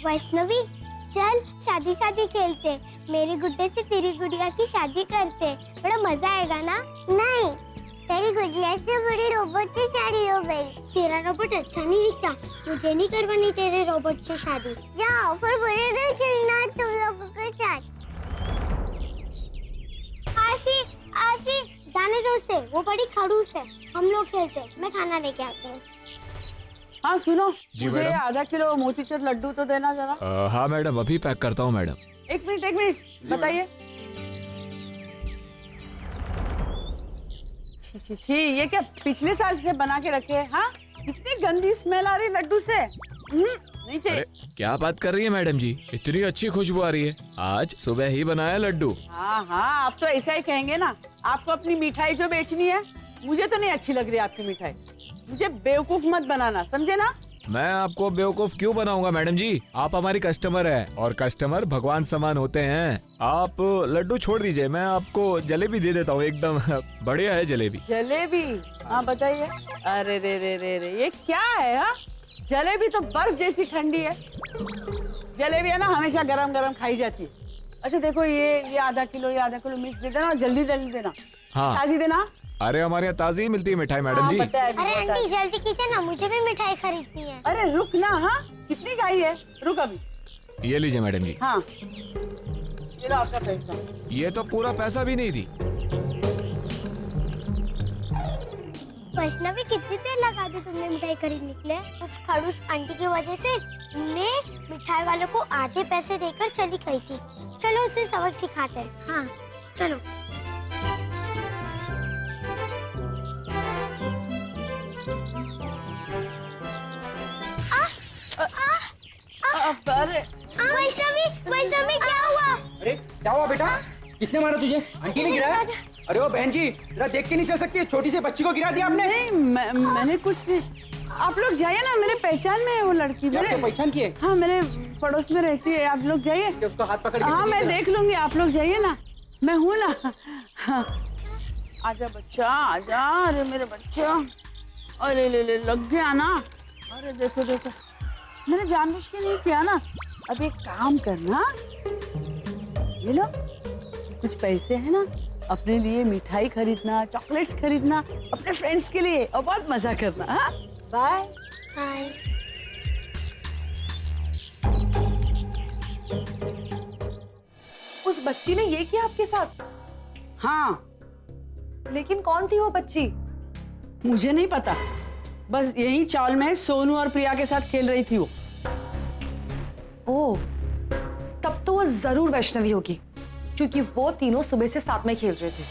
वैष्णवी चल शादी शादी खेलते, मेरी गुड्डे से तेरी गुड़िया की शादी करते, बड़ा मजा आएगा ना। नहीं, तेरी गुड़िया से बड़ी रोबोट से शादी हो गई। तेरा रोबोट अच्छा नहीं दिखता, मुझे नहीं करवानी तेरे रोबोट से शादी। जाओ फिर बड़े दिन खेलना तुम लोगों के साथ। आशी आशी जाने दो उसे, वो बड़ी खड़ूस है, हम लोग खेलते, मैं खाना लेके आता हूँ। हाँ सुनो, मुझे मैडम। आधा किलो मोतीचूर लड्डू तो देना जरा। हाँ मैडम, अभी पैक करता हूँ मैडम। एक मिनट बताइए। छी छी छी, ये क्या पिछले साल से बना के रखे हैं? हाँ, इतनी गंदी स्मेल आ रही लड्डू से। नहीं चाहिए। क्या बात कर रही है मैडम जी, इतनी अच्छी खुशबू आ रही है, आज सुबह ही बनाया लड्डू। हाँ हाँ, आप तो ऐसा ही कहेंगे ना। आपको अपनी मिठाई जो बेचनी है, मुझे तो नहीं अच्छी लग रही आपकी मिठाई। मुझे बेवकूफ मत बनाना, समझे ना। मैं आपको बेवकूफ क्यों बनाऊंगा मैडम जी, आप हमारी कस्टमर है और कस्टमर भगवान समान होते हैं। आप लड्डू छोड़ दीजिए, मैं आपको जलेबी दे देता हूँ, एकदम बढ़िया है जलेबी। जलेबी? हाँ बताइए। अरे रे रे रे रे, ये क्या है? हाँ, जलेबी तो बर्फ जैसी ठंडी है। जलेबी है ना, हमेशा गरम गरम खाई जाती है। अच्छा देखो, ये आधा किलो मिर्च दे देना, जल्दी जल्दी देना। हाँ ताजी देना। अरे हमारे यहाँ ताजी ही मिलती है मिठाई मैडम जी। अरे आंटी जल्दी कीजिए ना, मुझे भी मिठाई खरीदनी है। अरे रुक ना। हाँ, कितनी खाई है, रुक अभी। ये लीजिए मैडम जी। हाँ, ये लो आपका पैसा। ये तो पूरा पैसा भी नहीं दी। वैष्णवी कितनी देर लगा दी तुमने मिठाई खरीदने के लिए? उस खड़ूस आंटी की वजह से मैं मिठाई वालों को आधे पैसे देकर चली गई थी। चलो उसे सबक सिखाते हैं। हाँ चलो। अरे वैष्णवी क्या हुआ? अरे क्या हुआ बेटा? किसने मारा तुझे? आंटी ने गिराया? अरे वो बहन जी, जरा देख के नहीं चल सकती? छोटी सी बच्ची को गिरा दिया आपने? नहीं, मैंने कुछ नहीं। आप लोग जाइए ना, मेरे पहचान में है वो लड़की। मेरे पहचान की है? हाँ, मेरे पड़ोस में रहती है। आप लोग जाइए, उसको हाथ पकड़ के। हाँ मैं देख लूंगी, आप लोग जाइए ना, मैं हूँ ना। हाँ। आजा बच्चा आजा। अरे मेरे बच्चा, अरे ले लग गया ना। अरे देखो देखो, मैंने जानबूझ के नहीं किया ना। अब एक काम करना, ये लो कुछ पैसे है ना, अपने लिए मिठाई खरीदना, चॉकलेट्स खरीदना, अपने फ्रेंड्स के लिए, और बहुत मजा करना। हाँ बाय हाय। उस बच्ची ने ये किया आपके साथ? हाँ, लेकिन कौन थी वो बच्ची? मुझे नहीं पता, बस यही चाल में सोनू और प्रिया के साथ खेल रही थी वो। ओह, तब तो वो जरूर वैष्णवी होगी, क्योंकि वो तीनों सुबह से साथ में खेल रहे थे।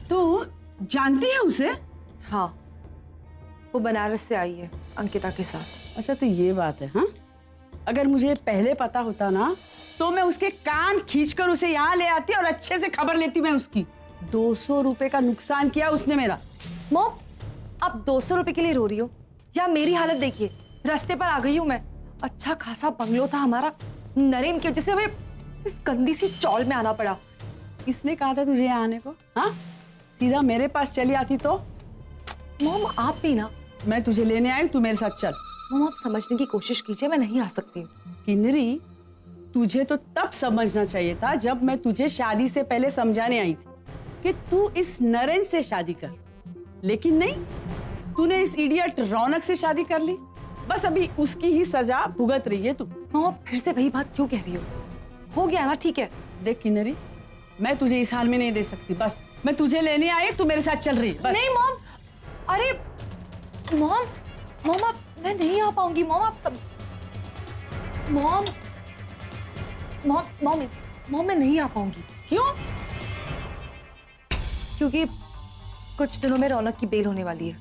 तो जानती है उसे? हाँ, वो बनारस से आई है अंकिता के साथ। अच्छा तो ये बात है। हाँ, अगर मुझे पहले पता होता ना, तो मैं उसके कान खींचकर उसे यहाँ ले आती और अच्छे से खबर लेती मैं उसकी। 200 रुपए का नुकसान किया उसने मेरा। मॉम, आप 200 रुपए के लिए रो रही हो? या मेरी हालत देखिए, रास्ते पर आ गई हूँ मैं। अच्छा खासा बंगलो था हमारा, नरेन की वजह से हमें इस गंदी सी चौल में आना पड़ा। किसने कहा था तुझे यहाँ आने को? हाँ, सीधा मेरे पास चली आती तो। मॉम आप भी ना। मैं तुझे लेने आई, तू मेरे साथ चल। मॉम आप समझने की कोशिश कीजिए, मैं नहीं आ सकती हूँ। किन्नरी, तुझे तो तब समझना चाहिए था जब मैं तुझे शादी से पहले समझाने आई थी कि तू इस नरेन से शादी कर, लेकिन नहीं, तूने इस इडियट रौनक से शादी कर ली। बस अभी उसकी ही सजा भुगत रही है तू। मॉम आप फिर से वही बात क्यों कह रही हो गया ना, ठीक है। देख किन्नरी, मैं तुझे इस हाल में नहीं दे सकती। बस मैं तुझे लेने आई, तू मेरे साथ चल रही है। बस। नहीं मॉम, अरे मॉम आप, मैं नहीं आ पाऊंगी मॉम। आप सब मॉम मैं नहीं आ पाऊंगी। क्यों? क्योंकि कुछ दिनों में रौनक की बेल होने वाली है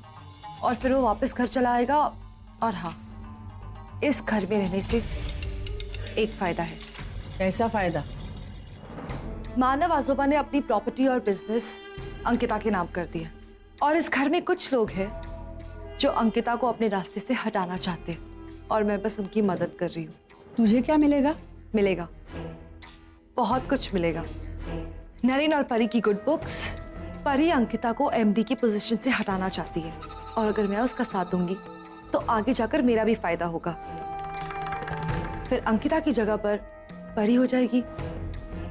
और फिर वो वापस घर चला आएगा। और हाँ, इस घर में रहने से एक फायदा है। कैसा फायदा? मानव आजोबा ने अपनी प्रॉपर्टी और बिजनेस अंकिता के नाम कर दिया और इस घर में कुछ लोग हैं जो अंकिता को अपने रास्ते से हटाना चाहते हैं और मैं बस उनकी मदद कर रही हूँ। तुझे क्या मिलेगा? मिलेगा, बहुत कुछ मिलेगा। नरेन और परी की गुड बुक्स। परी अंकिता को एमडी की पोजीशन से हटाना चाहती है और अगर मैं उसका साथ दूंगी तो आगे जाकर मेरा भी फायदा होगा। फिर अंकिता की जगह पर परी हो जाएगी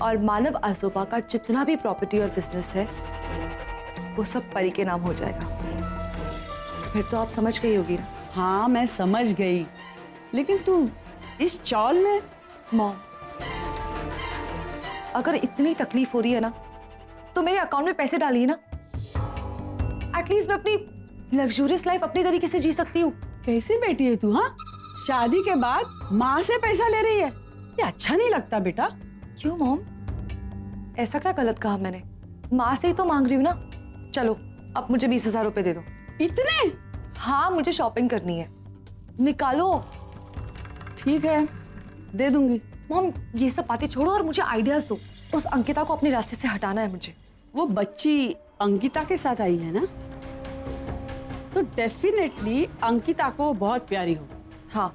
और मानव आजोबा का जितना भी प्रॉपर्टी और बिजनेस है वो सब परी के नाम हो जाएगा। फिर तो आप समझ गई होगी ना। हाँ मैं समझ गई, लेकिन तू इस चौल में। मॉम, अगर इतनी तकलीफ हो रही है ना तो मेरे अकाउंट में पैसे डालिए ना। एटलीस्ट मैं अपनी लग्जूरियस लाइफ अपनी तरीके से जी सकती हूँ। कैसी बेटी है तू? हाँ, शादी के बाद माँ से पैसा ले रही है, ये अच्छा नहीं लगता बेटा। क्यों मॉम, ऐसा क्या गलत कहा मैंने? माँ से ही तो मांग रही हूँ ना। चलो अब मुझे 20,000 रुपए दे दो। इतने? हाँ, मुझे शॉपिंग करनी है, निकालो। ठीक है, दे दूंगी। मॉम ये सब बातें छोड़ो और मुझे आइडियाज दो। उस अंकिता को अपने रास्ते से हटाना है मुझे। वो बच्ची अंकिता के साथ आई है ना, तो डेफिनेटली अंकिता को बहुत प्यारी हो। हाँ,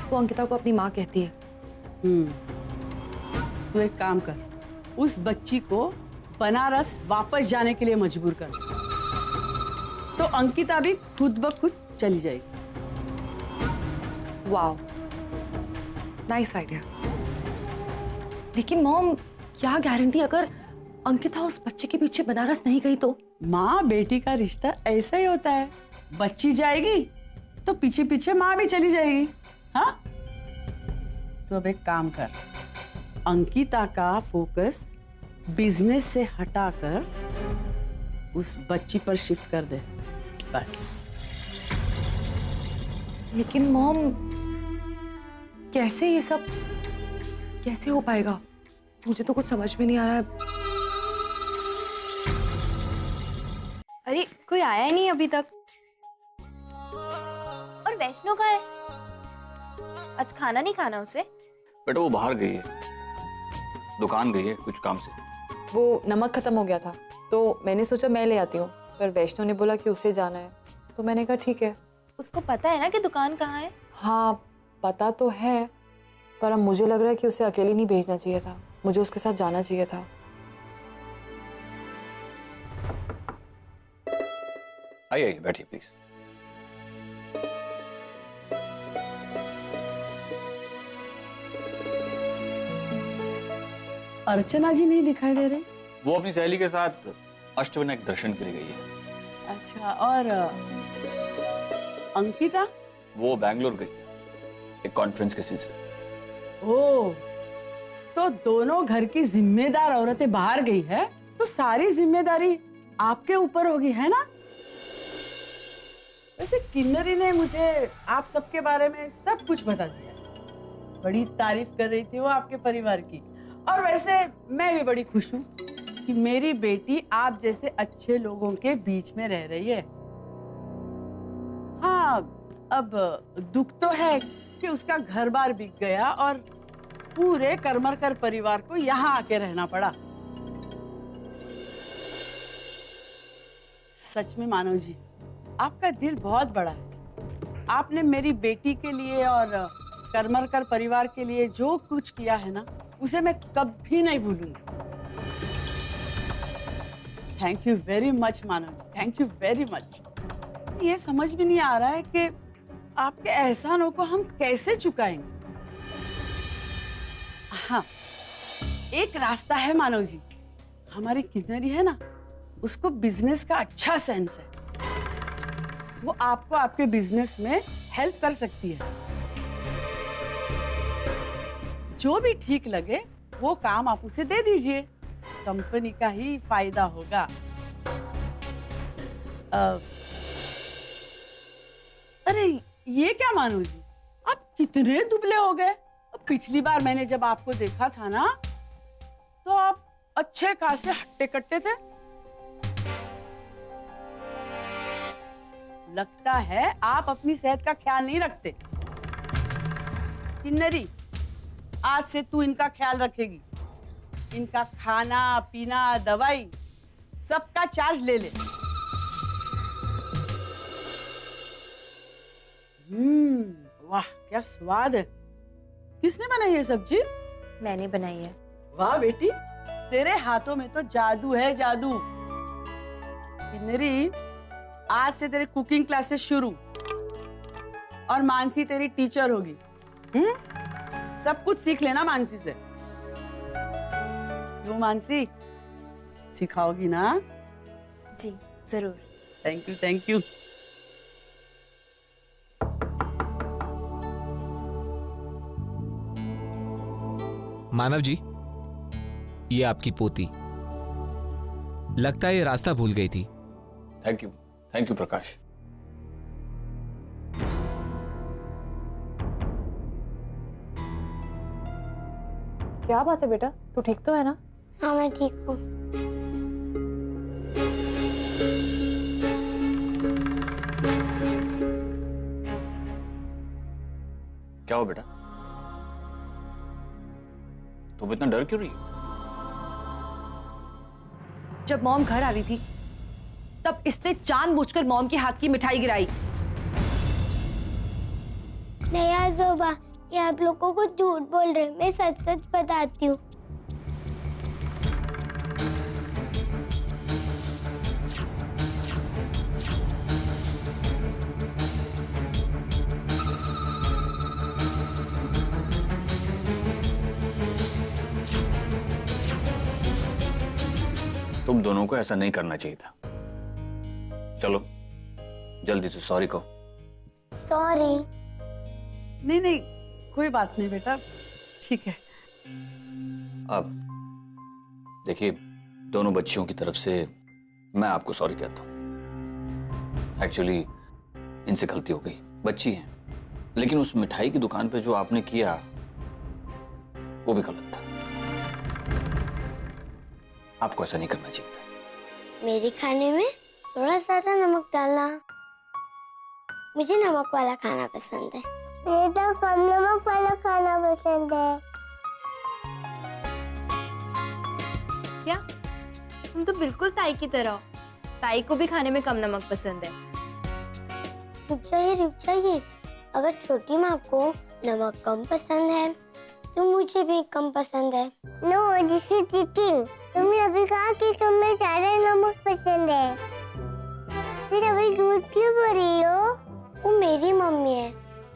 वो अंकिता को अपनी माँ कहती है। तू एक काम कर, उस बच्ची को बनारस वापस जाने के लिए मजबूर कर, तो अंकिता भी खुद ब खुद चली जाएगी। Wow, nice idea. लेकिन मॉम, क्या गारंटी अगर अंकिता उस बच्चे के पीछे बनारस नहीं गई तो? माँ बेटी का रिश्ता ऐसा ही होता है, बच्ची जाएगी तो पीछे पीछे माँ भी चली जाएगी। हाँ, तो अब एक काम कर, अंकिता का फोकस बिजनेस से हटाकर उस बच्ची पर शिफ्ट कर दे, बस। लेकिन मॉम, कैसे ये सब कैसे हो पाएगा? मुझे तो कुछ समझ में नहीं आ रहा है। अरे कोई आया ही नहीं अभी तक। और वैष्णो का है, आज खाना नहीं खाना उसे? बेटा वो बाहर गई है, दुकान गई है कुछ काम से। वो नमक खत्म हो गया था तो मैंने सोचा मैं ले आती हूँ, पर वैष्णो ने बोला कि उसे जाना है, तो मैंने कहा ठीक है। उसको पता है ना कि दुकान कहाँ है? हाँ पता तो है, पर अब मुझे लग रहा है कि उसे अकेली नहीं भेजना चाहिए था, मुझे उसके साथ जाना चाहिए था। आइए बैठिए प्लीज। अर्चना जी नहीं दिखाई दे रही? वो अपनी सहेली के साथ अष्टविनायक दर्शन के लिए गई है। अच्छा, और अंकिता? वो बैंगलोर गई एक कॉन्फ्रेंस के सिलसिले। ओह, तो दोनों घर की जिम्मेदार औरतें बाहर गई है, तो सारी जिम्मेदारी आपके ऊपर होगी, है ना? वैसे किन्नरी ने मुझे आप सबके बारे में सब कुछ बता दिया, बड़ी तारीफ कर रही थी वो आपके परिवार की। और वैसे मैं भी बड़ी खुश हूँ कि मेरी बेटी आप जैसे अच्छे लोगों के बीच में रह रही है। हाँ, अब दुख तो है कि उसका घर बार बिक गया और पूरे करमरकर परिवार को यहाँ आके रहना पड़ा। सच में मानव जी, आपका दिल बहुत बड़ा है। आपने मेरी बेटी के लिए और करमरकर परिवार के लिए जो कुछ किया है ना, उसे मैं कभी नहीं भूलूंगी। Thank you very much Manav ji, thank you very much. ये समझ में नहीं आ रहा है कि आपके एहसानों को हम कैसे चुकाएंगे। हाँ, एक रास्ता है मानव जी, हमारी किन्नरी है ना, उसको बिजनेस का अच्छा सेंस है, वो आपको आपके बिजनेस में हेल्प कर सकती है। जो भी ठीक लगे वो काम आप उसे दे दीजिए, कंपनी का ही फायदा होगा। अरे ये क्या मानू जी, आप कितने दुबले हो गए। पिछली बार मैंने जब आपको देखा था ना, तो आप अच्छे खासे हट्टे कट्टे थे। लगता है आप अपनी सेहत का ख्याल नहीं रखते। किन्नरी, आज से तू इनका ख्याल रखेगी। इनका खाना पीना दवाई सबका चार्ज ले ले। वाह क्या स्वाद है। किसने बनाई है सब्जी? मैंने बनाई है। वाह बेटी, तेरे हाथों में तो जादू है, जादू। किन्नरी, आज से तेरे कुकिंग क्लासेस शुरू और मानसी तेरी टीचर होगी। सब कुछ सीख लेना मानसी से। क्यों मानसी, सिखाओगी ना? जी जरूर। Thank you thank you. Manav ji, ये आपकी पोती। लगता है ये रास्ता भूल गई थी। थैंक यू प्रकाश। क्या बात है बेटा, तू ठीक तो है ना? हाँ मैं ठीक हूँ। क्या हो बेटा, तुम इतना डर क्यों रही हो? जब मॉम घर आ रही थी तब इसने जानबूझकर मॉम के हाथ की मिठाई गिराई। नहीं आजोबा, ये आप लोगों को झूठ बोल रहे हैं, मैं सच सच बताती हूँ। तुम दोनों को ऐसा नहीं करना चाहिए था। चलो जल्दी से सॉरी कहो। सॉरी। नहीं नहीं, कोई बात नहीं बेटा, ठीक है। अब देखिए, दोनों बच्चियों की तरफ से मैं आपको सॉरी कहता हूँ। एक्चुअली इनसे गलती हो गई, बच्ची हैं, लेकिन उस मिठाई की दुकान पे जो आपने किया वो भी गलत था। आपको ऐसा नहीं करना चाहिए था। मेरे खाने में थोड़ा ज्यादा नमक डालना। मुझे नमक वाला खाना पसंद है। मुझे तो कम नमक वाला खाना पसंद है। क्या? तुम तो बिल्कुल ताई की तरह हो। ताई को भी खाने में कम नमक पसंद है। रुक जाइए। अगर छोटी माँ को नमक कम पसंद है तो मुझे भी कम पसंद है। No, this is cheating. तुमने अभी कहा कि तुम्हें ज्यादा नमक पसंद है, फिर अभी झूठ क्यों बोल रही हो? वो मेरी मम्मी है,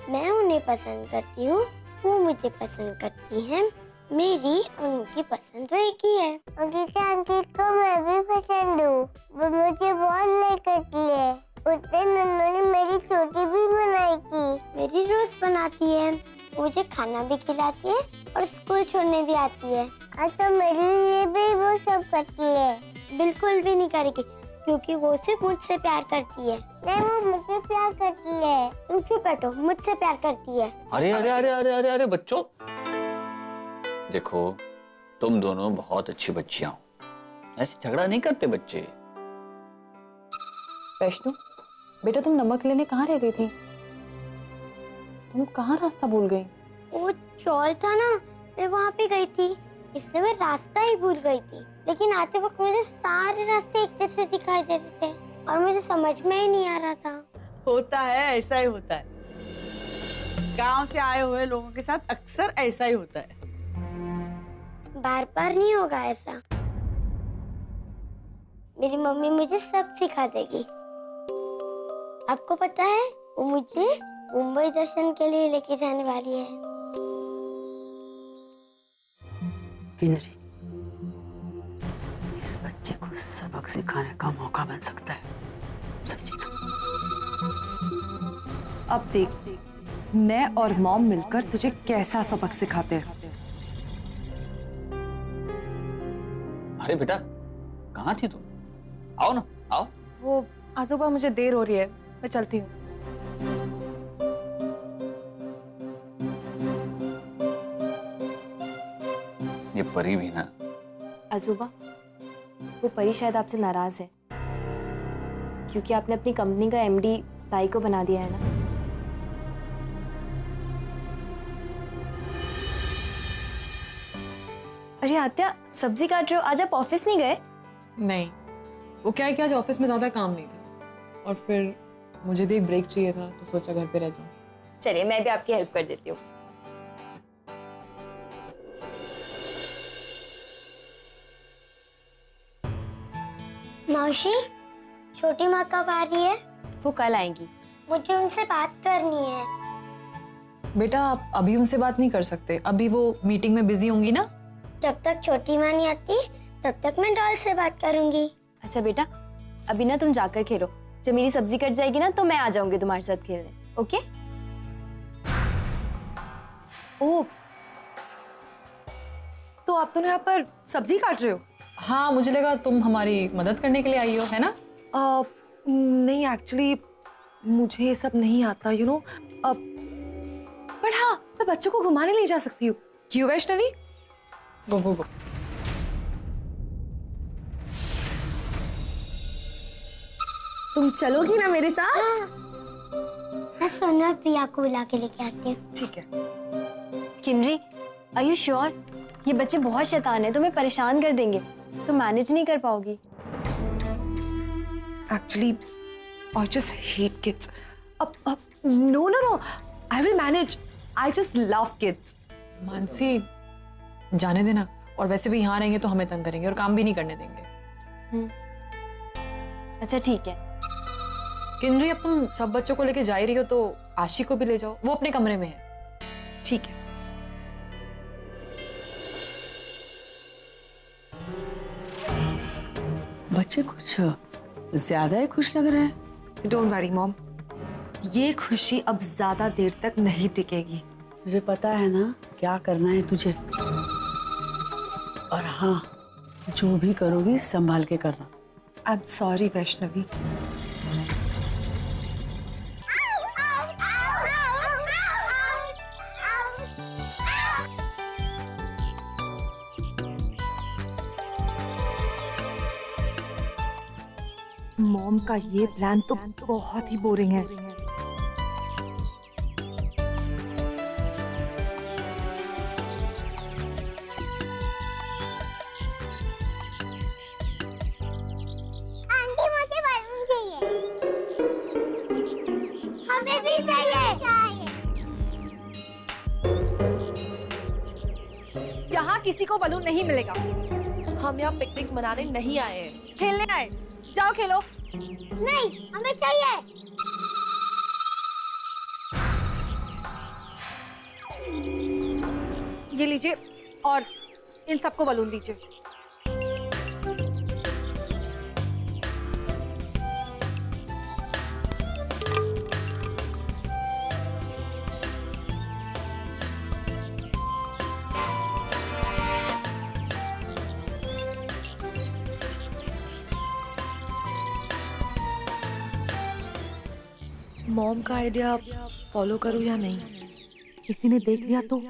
मैं उन्हें पसंद करती हूँ, वो मुझे पसंद करती हैं। मेरी और उनकी पसंद तो एक ही है। अंकित को मैं भी पसंद हूँ, वो मुझे बहुत लाइक करती है। उस दिन उन्होंने मेरी छोटी भी बनाई थी। मेरी रोज बनाती है, मुझे खाना भी खिलाती है और स्कूल छोड़ने भी आती है। तो मेरे लिए भी वो सब करती है। बिल्कुल भी नहीं करेगी, क्योंकि वो सिर्फ मुझसे प्यार करती है। नहीं, वो मुझसे प्यार करती है। तुम चुप बैठो, मुझसे प्यार करती है। अरे अरे अरे अरे अरे अरे बच्चों, देखो तुम दोनों बहुत अच्छी बच्चियां हो, ऐसे झगड़ा नहीं करते बच्चे। वैष्णु बेटा, तुम नमक लेने कहाँ रह गई थी? तुम कहाँ रास्ता भूल गई? वो चौल था ना, मैं वहाँ पे गई थी, इसलिए मैं रास्ता ही भूल गई थी। लेकिन आते वक्त मुझे सारे रास्ते एक जैसे दिखाई दे रहे थे और मुझे समझ में ही नहीं आ रहा था। होता है, ऐसा ही होता है। गांव से आए हुए लोगों के साथ अक्सर ऐसा ही होता है। बार बार नहीं होगा ऐसा। मेरी मम्मी मुझे सब सिखा देगी। आपको पता है, वो मुझे मुंबई दर्शन के लिए लेके जाने वाली है। किन्नरी, इस बच्चे को सबक सिखाने का मौका बन सकता है, समझी ना? अब देख, मैं और मॉम मिलकर तुझे कैसा सबक सिखाते हैं। अरे बेटा, कहाँ थी तुम? आओ ना, आओ। वो आजोबा, मुझे देर हो रही है, मैं चलती हूँ। ये परी भी ना। अजूबा, वो परी शायद आपसे नाराज है, क्योंकि आपने अपनी कंपनी का एमडी ताई को बना दिया है ना। अरे आत्या, सब्जी काट रहे हो, आज आप ऑफिस नहीं गए? नहीं, वो क्या है कि आज ऑफिस में ज्यादा काम नहीं था और फिर मुझे भी एक ब्रेक चाहिए था, तो सोचा घर पे रह जाऊं। चलिए, मैं भी आपकी हेल्प कर देती हूँ। मौसी, छोटी माँ कब आ रही है? वो कल आएंगी। मुझे उनसे बात करनी है। बेटा आप अभी उनसे बात नहीं कर सकते, अभी वो मीटिंग में बिजी होंगी ना। जब तक छोटी माँ नहीं आती तब तक मैं डॉल से बात करूंगी। अच्छा बेटा, अभी ना तुम जाकर खेलो, जब मेरी सब्जी कट जाएगी ना तो मैं आ जाऊंगी तुम्हारे साथ खेलने, ओके? ओह, तो आप दोनों यहाँ पर सब्जी काट रहे हो? हाँ, मुझे लगा तुम हमारी मदद करने के लिए आई हो, है ना? नहीं, एक्चुअली मुझे ये सब नहीं आता, यू नो। पर हाँ, मैं बच्चों को घुमाने ले जा सकती हूँ। क्यों वैष्णवी? गो गो गो। तुम चलोगी ना मेरे साथ? मैं सोनू और प्रिया को बुला के लेके आती हूँ। ठीक है। Kinnari, are you sure? ये बच्चे बहुत शैतान हैं, तुम्हें परेशान कर देंगे, तुम मैनेज नहीं कर पाओगी। Actually, I just hate kids. No. I will manage. I just love kids. Mansi, जाने देना, और वैसे भी यहाँ रहेंगे तो हमें तंग करेंगे और काम भी नहीं करने देंगे। अच्छा ठीक है। किन्नरी, अब तुम सब बच्चों को लेके जा ही रही हो तो आशी को भी ले जाओ, वो अपने कमरे में है। ठीक है। बच्चे कुछ ज्यादा ही खुश लग रहे हैं। Don't worry, mom. ये खुशी अब ज्यादा देर तक नहीं टिकेगी। तुझे पता है ना क्या करना है तुझे, और हाँ, जो भी करोगी संभाल के करना। I'm sorry, Vaishnavi. मॉम का ये प्लान तो बहुत ही बोरिंग है। आंटी मुझे बलून चाहिए। हमें भी चाहिए। यहाँ किसी को बलून नहीं मिलेगा। हम यहाँ पिकनिक मनाने नहीं आए हैं। खेलने आए, जाओ खेलो। नहीं, हमें चाहिए। ये लीजिए और इन सबको बलून दीजिए। मॉम का आइडिया फॉलो करूं या नहीं? किसी ने देख लिया तो?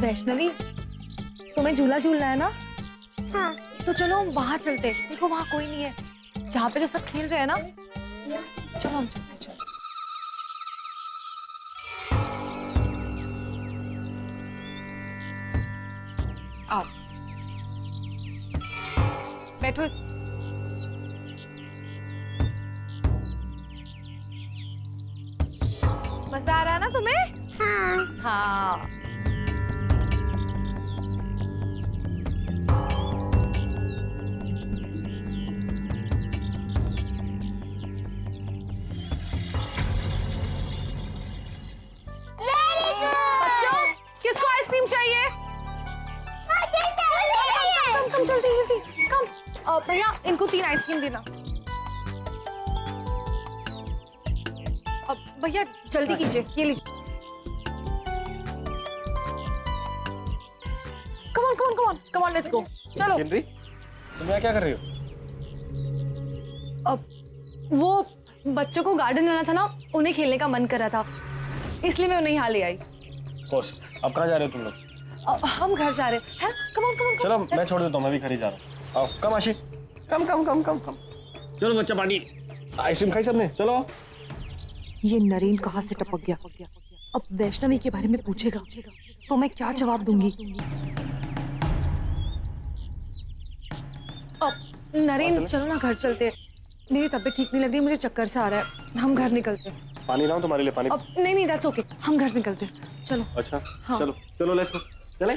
वैष्णवी, तुम्हें झूला झूलना है ना? हाँ। तो चलो हम वहां चलते हैं। देखो वहां कोई नहीं है, जहाँ पे तो सब खेल रहे हैं ना। चलो हम चलते हैं। चलो आओ, बैठो। मजा आ रहा है ना तुम्हें? हाँ। हाँ। किसको आइसक्रीम चाहिए? कम जल्दी कम। भैया इनको 3 आइसक्रीम देना। अब भैया जल्दी कीजिए, ये लीजिए। Come on let's go. चलो। किन्नरी, तुम यहाँ क्या कर रही हो? अब वो बच्चों को गार्डन लाना था ना, उन्हें खेलने का मन कर रहा था, इसलिए मैं उन्हें यहाँ ले आई। कोर्स, अब कहाँ जा रहे हो तुम लोग? हम घर जा रहे हैं। Come on. चलो मैं छोड़ देता हूँ, मैं भी घर ही जा रहा हूँ। आओ, कम आशी, कम। चलो बच्चा पानी, आइसक्रीम खाई सबने, चलो। ये नरेन कहाँ से टपक गया? अब वैष्णवी के बारे में पूछेगा तो मैं क्या जवाब दूंगी? अब नरेन चलो ना घर चलते हैं। मेरी तबीयत ठीक नहीं लग रही, मुझे चक्कर से आ रहा है। हम घर निकलते हैं। पानी लाऊं तुम्हारे लिए? पानी? अब नहीं दैट्स ओके, हम घर निकलते हैं। चलो। अच्छा हाँ। चलो चलो लेट्स गो। चले?